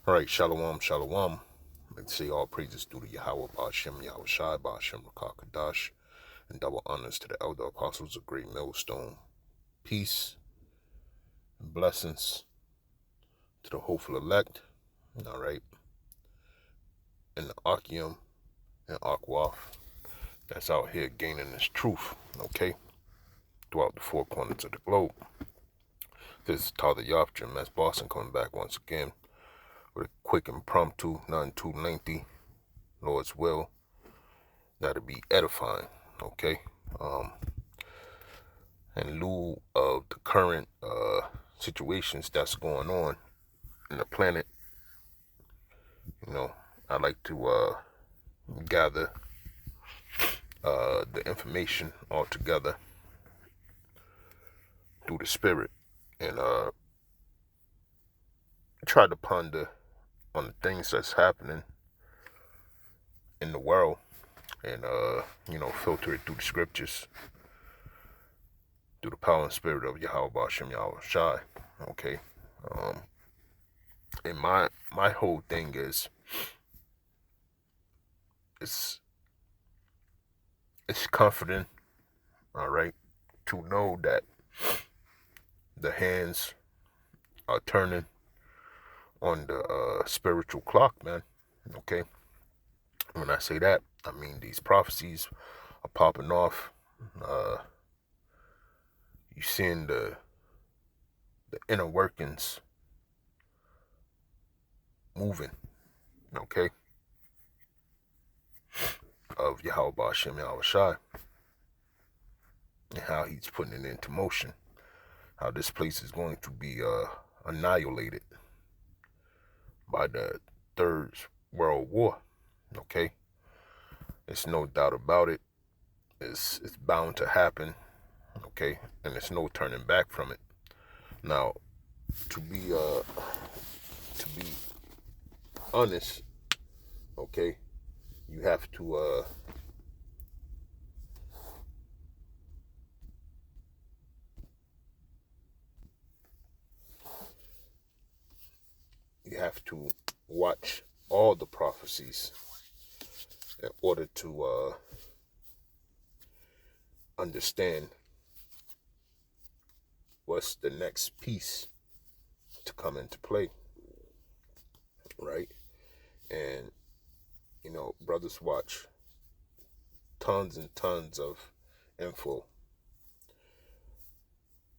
All right, shalom, shalom. Let's say all praises due to Yahweh, Ba'ashem, Yahweh Shai, Ba'ashem, Rakakadash, and double honors to the elder apostles of Great Millstone. Peace and blessings to the hopeful elect, all right, and the Akim and Akwaf that's out here gaining this truth, okay, throughout the four corners of the globe. This is Father Yoptrim, that's Boston coming back once again with a quick impromptu, nothing too lengthy, Lord's will, that'll be edifying, okay? In lieu of the current situations that's going on in the planet, I like to gather the information all together through the spirit and try to ponder on the things that's happening in the world and filter it through the scriptures through the power and spirit of Yahweh Ba'ashem Yahweh Shai. Okay. And my whole thing is it's comforting, all right, to know that the hands are turning on the spiritual clock, man. Okay. When I say that, I mean these prophecies are popping off. You seeing the inner workings moving, okay, of Yahweh Ba'ashem Yahweh Shai, and how he's putting it into motion, how this place is going to be annihilated by the Third World War, okay? There's no doubt about it. It's bound to happen, okay? And there's no turning back from it. Now, to be honest, okay, you have to watch all the prophecies in order to understand what's the next piece to come into play, right? And brothers watch tons and tons of info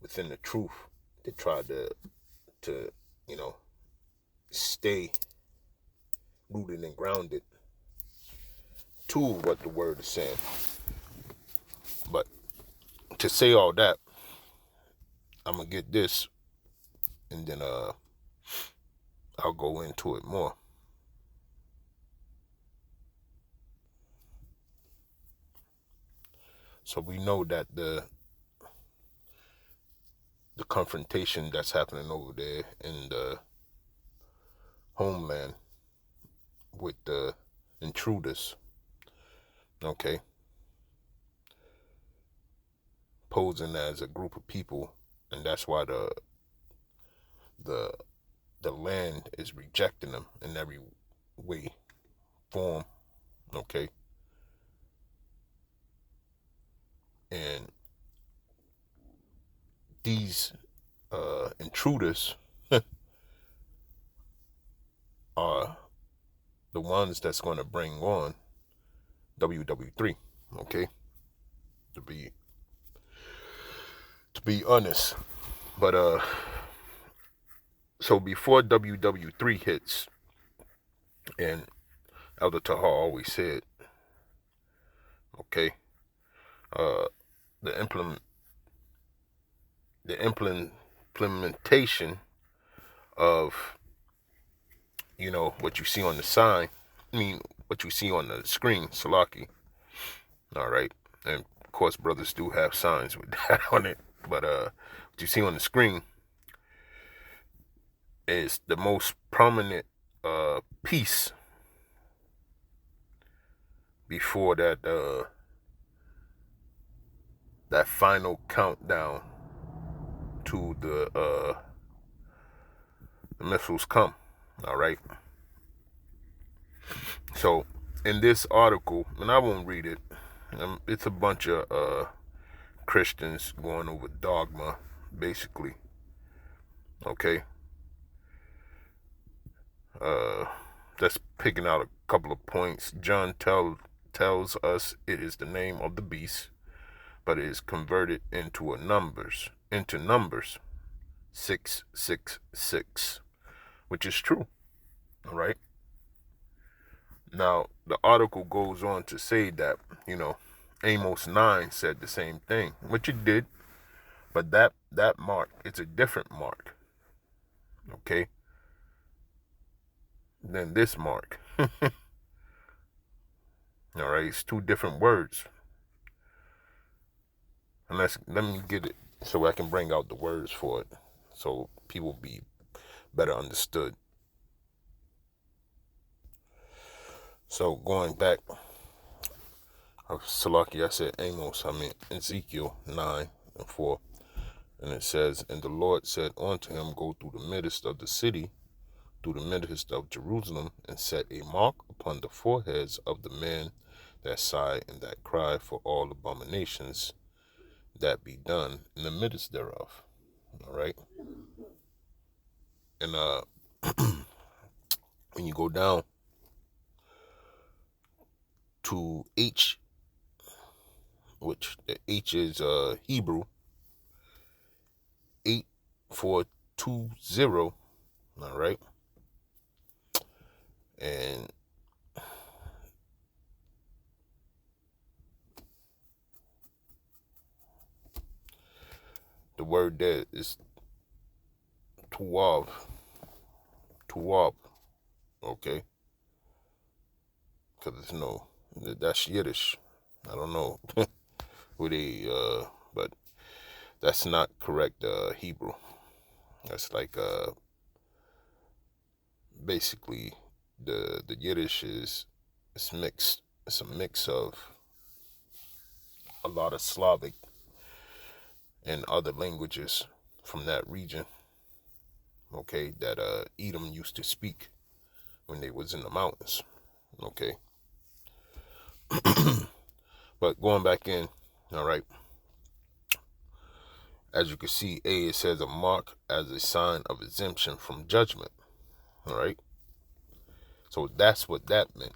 within the truth. They try to stay rooted and grounded to what the word is saying. But to say all that, I'm gonna get this, and then I'll go into it more. So we know that the confrontation that's happening over there in the homeland with the intruders, okay, posing as a group of people, and that's why the land is rejecting them in every way, form, okay. And these intruders are the ones that's going to bring on WW3, okay, to be honest. But so before WW3 hits, and Elder Tahar always said, okay, the implementation of what you see on the sign, what you see on the screen, Salaki, all right, and of course brothers do have signs with that on it, but what you see on the screen is the most prominent piece before that final countdown to the missiles come, All right. So in this article, and I won't read it, it's a bunch of Christians going over dogma, basically. Okay. Just picking out a couple of points. John tells us it is the name of the beast, but it is converted into numbers 666, which is true. All right. Now the article goes on to say that Amos 9 said the same thing, which it did, but that mark, it's a different mark. Okay. Than this mark. All right, it's two different words. And let me get it so I can bring out the words for it, so people be better understood. So going back, Salaki, I said Amos, I mean Ezekiel 9:4, and it says, "And the Lord said unto him, Go through the midst of the city, through the midst of Jerusalem, and set a mark upon the foreheads of the men that sigh and that cry for all abominations that be done in the midst thereof." All right. And when you go down to H, which the H is Hebrew 8420. All right. And the word there is tuwab. Okay. Because that's Yiddish. I don't know who they, but that's not correct Hebrew. That's like basically the Yiddish it's mixed. It's a mix of a lot of Slavic and other languages from that region. Okay, that Edom used to speak when they was in the mountains. Okay. But going back in, all right. As you can see, it says a mark as a sign of exemption from judgment. All right. So that's what that meant.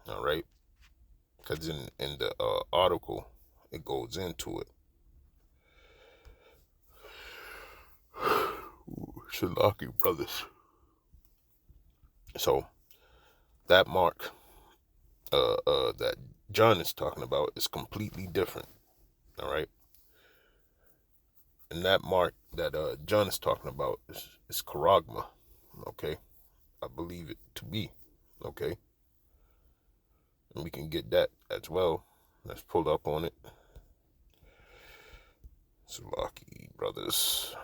All right. Because in the article, it goes into it. Shalaki brothers. So that mark that John is talking about is completely different. All right. And that mark that John is talking about is charagma. Okay. I believe it to be. Okay. And we can get that as well. Let's pull up on it. Salaki brothers.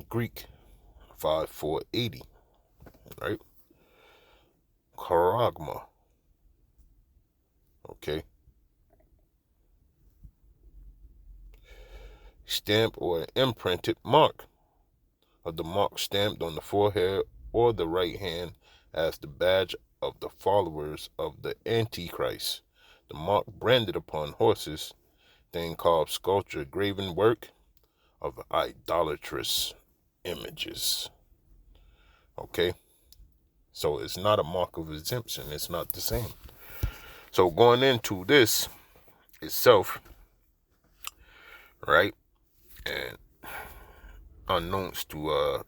Greek 5480. Right? Charagma. Okay. Stamp or imprinted mark. Of the mark stamped on the forehead or the right hand as the badge of the followers of the Antichrist. The mark branded upon horses, thing called sculpture, graven work of idolatrous images. Okay? So it's not a mark of exemption. It's not the same. So going into this itself, right? And unknowns to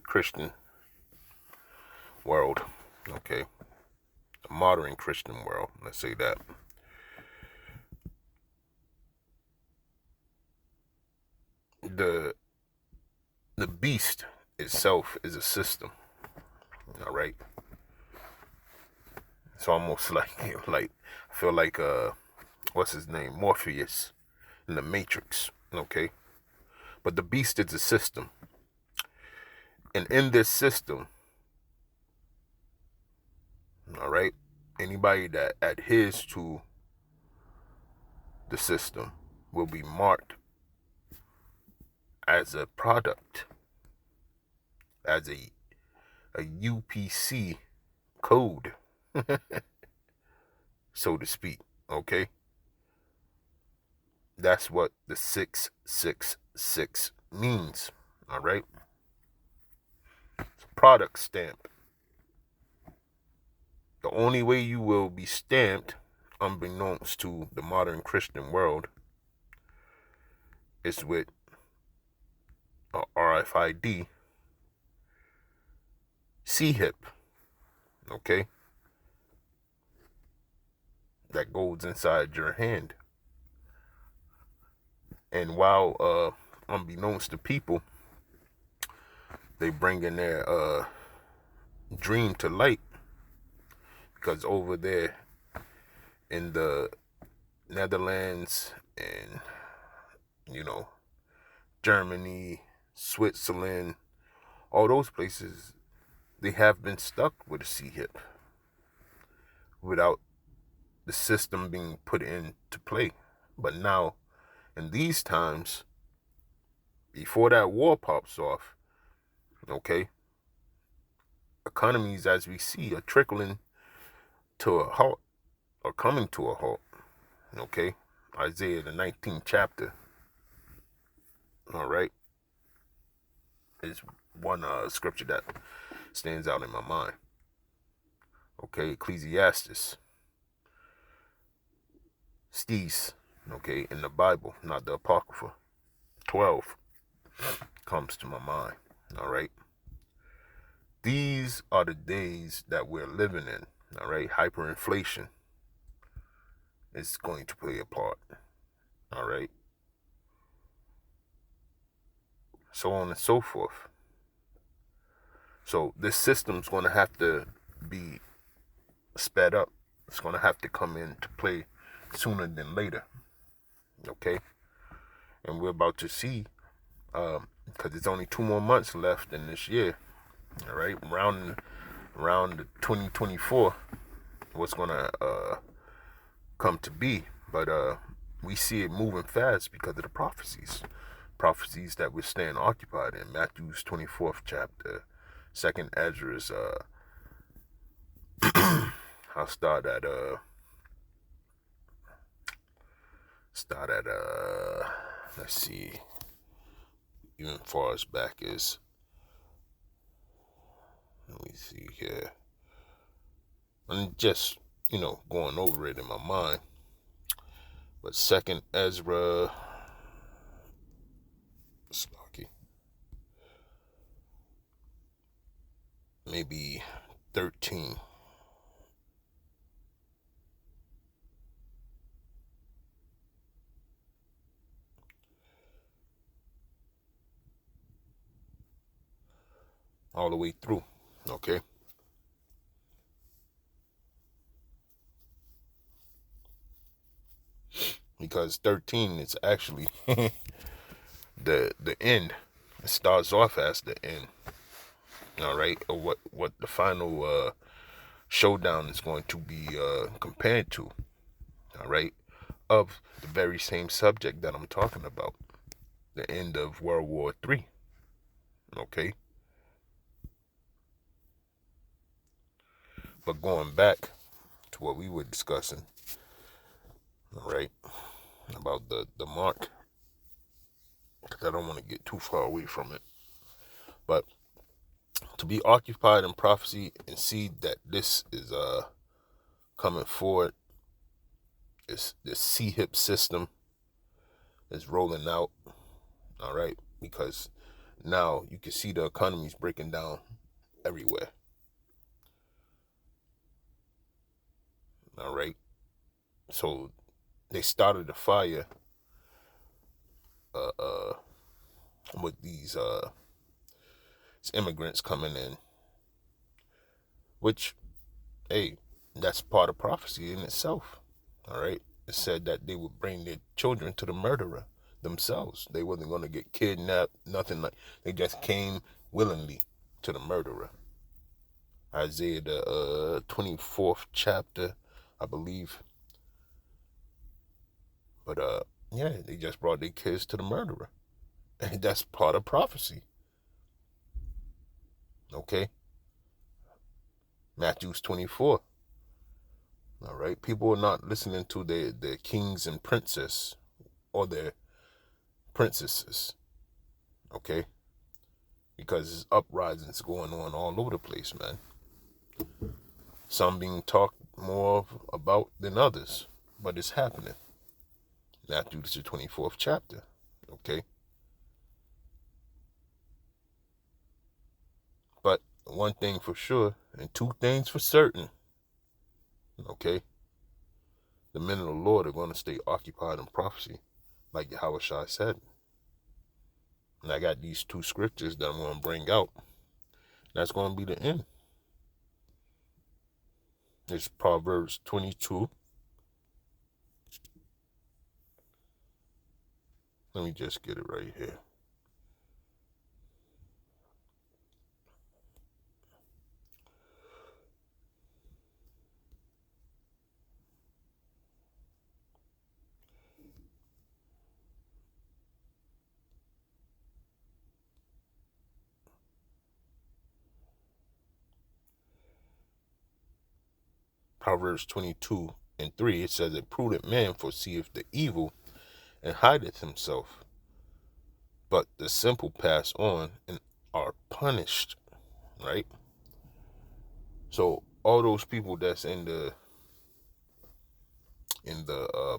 Christian world, okay? The modern Christian world, let's say that. The beast itself is a system. All right. It's almost like I feel like what's his name, Morpheus in the Matrix, okay? But the beast is a system. And in this system, all right, anybody that adheres to the system will be marked as a product, as a UPC code, so to speak, okay? That's what the 666 means, all right? It's a product stamp. The only way you will be stamped, unbeknownst to the modern Christian world, is with a RFID CHIP, okay? That goes inside your hand. And while unbeknownst to people, they bring in their dream to light, because over there in the Netherlands and, Germany, Switzerland, all those places, they have been stuck with a CHIP without the system being put into play. But now, in these times, before that war pops off, okay, economies, as we see, are trickling to a halt, or coming to a halt, okay? Isaiah, the 19th chapter, all right, is one scripture that stands out in my mind. Okay, Ecclesiastes, Stes, okay, in the Bible, not the Apocrypha, 12 comes to my mind, all right? These are the days that we're living in, all right? Hyperinflation is going to play a part, all right? So on and so forth. So this system's going to have to be sped up. It's going to have to come into play sooner than later, okay? And we're about to see, because it's only 2 more months left in this year, all right? Around 2024, what's going to come to be. But we see it moving fast because of the prophecies that we're staying occupied in. Matthew's 24th chapter, 2nd Ezra's, I'll start at let's see, even far as back as, let me see here, I'm just going over it in my mind. But 2nd Ezra, maybe 13. All the way through, okay? Because 13 is actually the end. It starts off as the end, all right? Or what the final showdown is going to be compared to, all right? Of the very same subject that I'm talking about, the end of World War III, okay? But going back to what we were discussing, all right, about the mark, because I don't want to get too far away from it. But to be occupied in prophecy and see that this is coming forward, this CHIP system is rolling out, all right, because now you can see the economy's breaking down everywhere, all right? So they started a fire with these immigrants coming in, which, hey, that's part of prophecy in itself, all right? it said that they would bring their children to the murderer themselves. They wasn't going to get kidnapped, nothing like. They just came willingly to the murderer. Isaiah the 24th chapter, I believe. But yeah, they just brought their kids to the murderer. And that's part of prophecy. Okay? Matthew 24. All right? People are not listening to their kings and princes or their princesses. Okay? Because there's uprisings going on all over the place, man. Some being talked more about than others. But it's happening. Matthew the 24th chapter. Okay? But one thing for sure, and two things for certain. Okay? The men of the Lord are going to stay occupied in prophecy, like Yahushua said. And I got these two scriptures that I'm going to bring out. That's going to be the end. It's Proverbs 22. Let me just get it right here. Proverbs 22:3, it says, a prudent man foreseeth the evil and hideth himself, but the simple pass on and are punished. Right? So all those people that's in the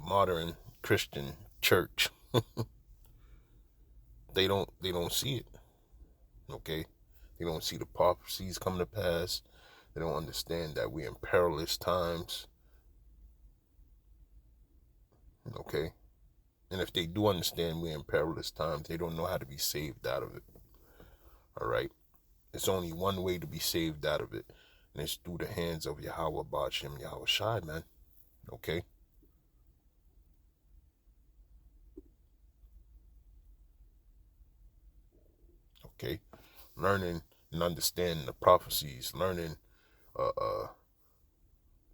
modern Christian church, they don't see it. Okay? They don't see the prophecies come to pass. They don't understand that we're in perilous times. Okay? And if they do understand we're in perilous times, they don't know how to be saved out of it. All right? It's only one way to be saved out of it, and it's through the hands of Yahweh Ba'ashem Yahweh Shai, man. Okay? Okay? Learning and understanding the prophecies, learning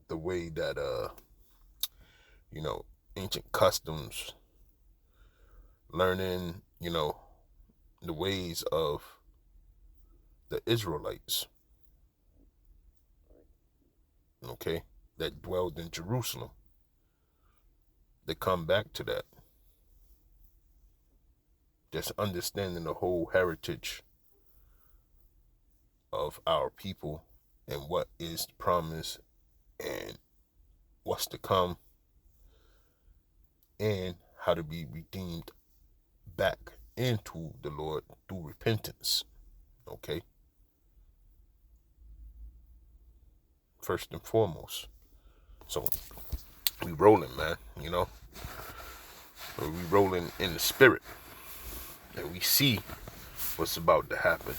the way that ancient customs, learning, the ways of the Israelites, okay, that dwelled in Jerusalem. They come back to that. Just understanding the whole heritage of our people and what is the promise and what's to come and how to be redeemed back into the Lord through repentance. Okay? First and foremost. So we rolling, man, we rolling in the spirit. And we see what's about to happen.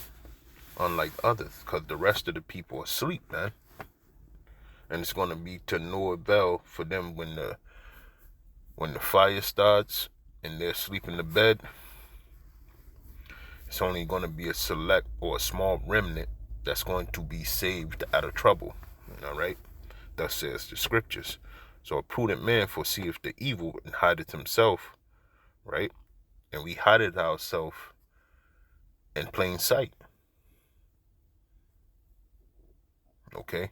Unlike others, because the rest of the people are asleep, man. And it's going to be to no avail for them when the fire starts and they're asleep in the bed. It's only going to be a select or a small remnant that's going to be saved out of trouble. All right? Thus says the scriptures. So a prudent man foreseeth the evil and hideth himself, right? And we hideth ourselves in plain sight. Okay?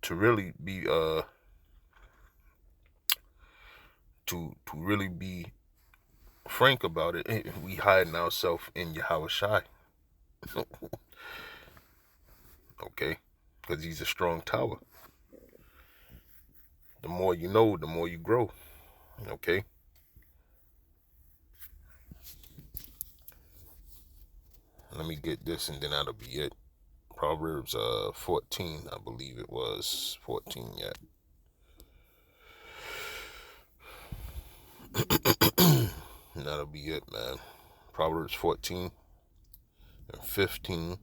To really be to really be frank about it, we hiding ourselves in Yahweh Shai. Okay? Because he's a strong tower. The more you know, the more you grow. Okay? Let me get this and then that'll be it. Proverbs 14, I believe it was 14 yet. And that'll be it, man. Proverbs 14 and 15.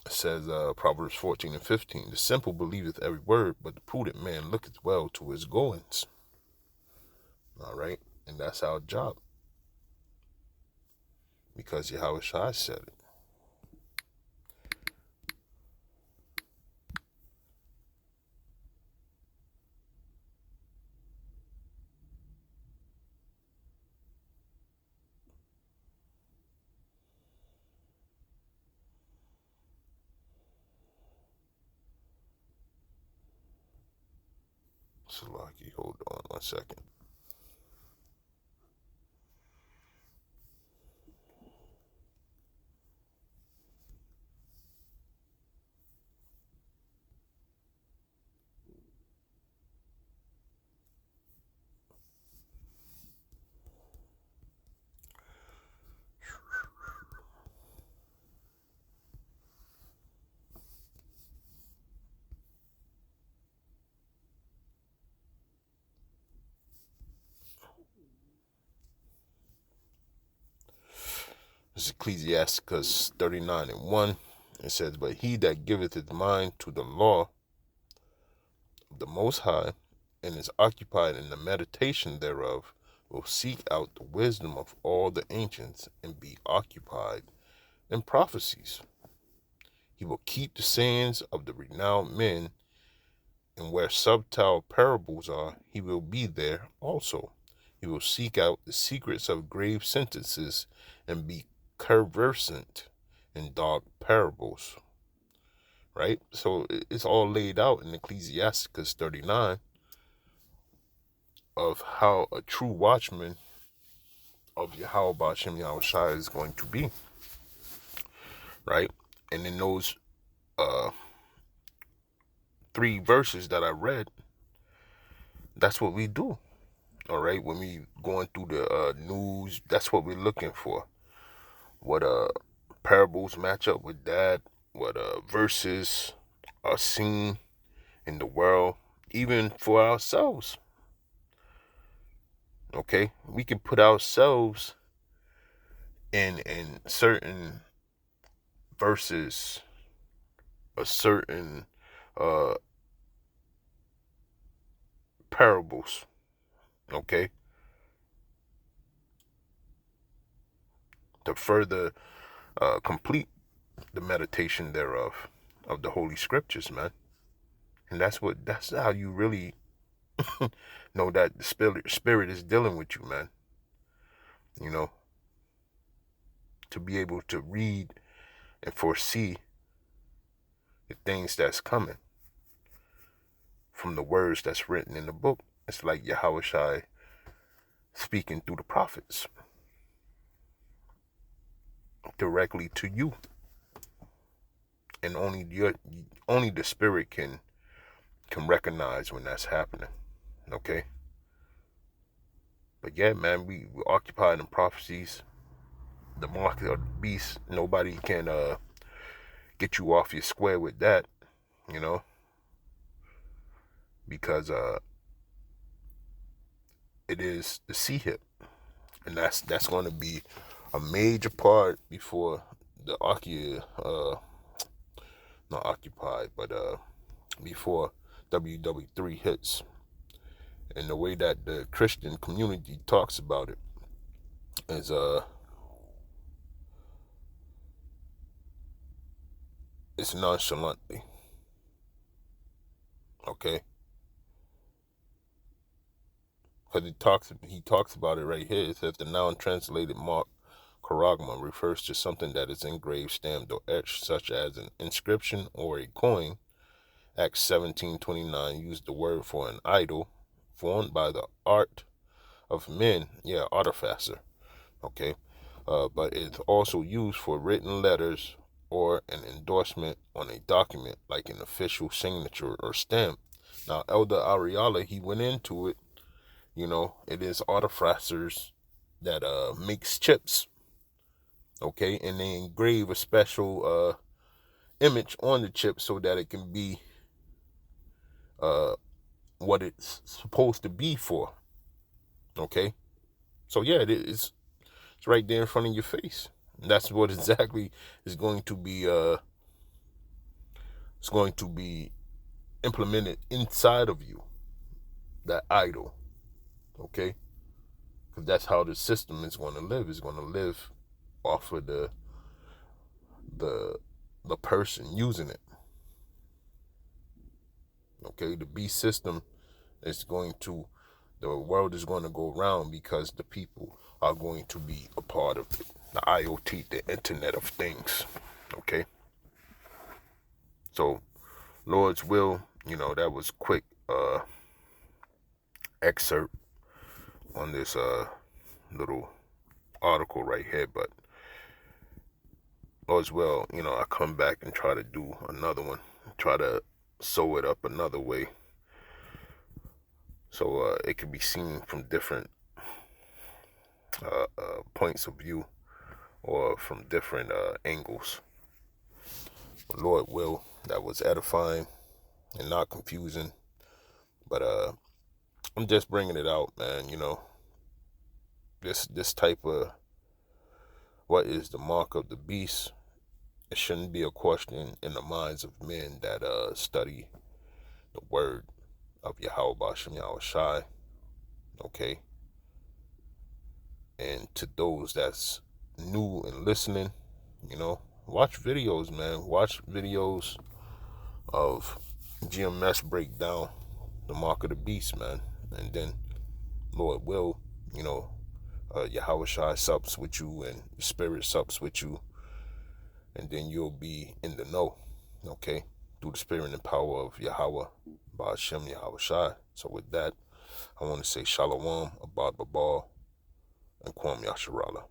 It says, Proverbs 14:15, the simple believeth every word, but the prudent man looketh well to his goings. All right, and that's our job, because Yahweh Shai said it. Salaki, hold on 1 second. This is Ecclesiasticus 39:1. It says, but he that giveth his mind to the law of the Most High, and is occupied in the meditation thereof, will seek out the wisdom of all the ancients, and be occupied in prophecies. He will keep the sayings of the renowned men, and where subtile parables are, he will be there also. He will seek out the secrets of grave sentences, and be conversant in dark parables. Right? So it's all laid out in Ecclesiasticus 39 of how a true watchman of Yahweh Ba'ashem Yahushua is going to be. Right? And in those 3 verses that I read, that's what we do. All right? When we going through the news, that's what we're looking for. What parables match up with that, what verses are seen in the world, even for ourselves. Okay, we can put ourselves in certain verses, a certain parables. Okay, to further complete the meditation thereof of the Holy Scriptures, man. And that's how you really know that the spirit is dealing with you, man. You know, to be able to read and foresee the things that's coming from the words that's written in the book. It's like Yahweh Shai speaking through the prophets directly to you, and only the spirit can recognize when that's happening. Okay, but yeah, man, we occupied in prophecies, the mark of the beast. Nobody can get you off your square with that, you know, because it is the sea hip, and that's going to be a major part before the not occupied, but before WW3 hits. And the way that the Christian community talks about it is it's nonchalantly. Okay, because he talks about it right here. It says the noun translated mark charagma refers to something that is engraved, stamped, or etched, such as an inscription or a coin. Acts 17:29 used the word for an idol formed by the art of men. Yeah, artificer. Okay, but it's also used for written letters or an endorsement on a document, like an official signature or stamp. Now, Elder Ariala, he went into it. You know, it is artificers that makes chips. Okay, and they engrave a special image on the chip so that it can be what it's supposed to be for. Okay, so yeah, it's right there in front of your face. And that's what exactly is going to be It's going to be implemented inside of you, that idol, okay? Because that's how the system is going to live. It's going to live off of the the person using it. Okay, the beast system is going to, the world is going to go around because the people are going to be a part of it. The IoT, the Internet of Things. Okay, so Lord's will, that was quick excerpt on this little article right here, but Lord's will, I come back and try to do another one, try to sew it up another way, so it can be seen from different points of view or from different angles. But Lord will, that was edifying and not confusing, but I'm just bringing it out, man. This type of, what is the mark of the beast, it shouldn't be a question in the minds of men that study the word of Yahweh Bashem Yahushai, okay? And to those that's new and listening, watch videos, man. Watch videos of GMS break down the mark of the beast, man. And then Lord will, Yahweh Shai sups with you and the Spirit sups with you, and then you'll be in the know, okay, through the Spirit and power of Yahweh Ba'ashem Yahweh Shai. So with that, I want to say Shalom, Abad Babal, and Kwam Yasharala.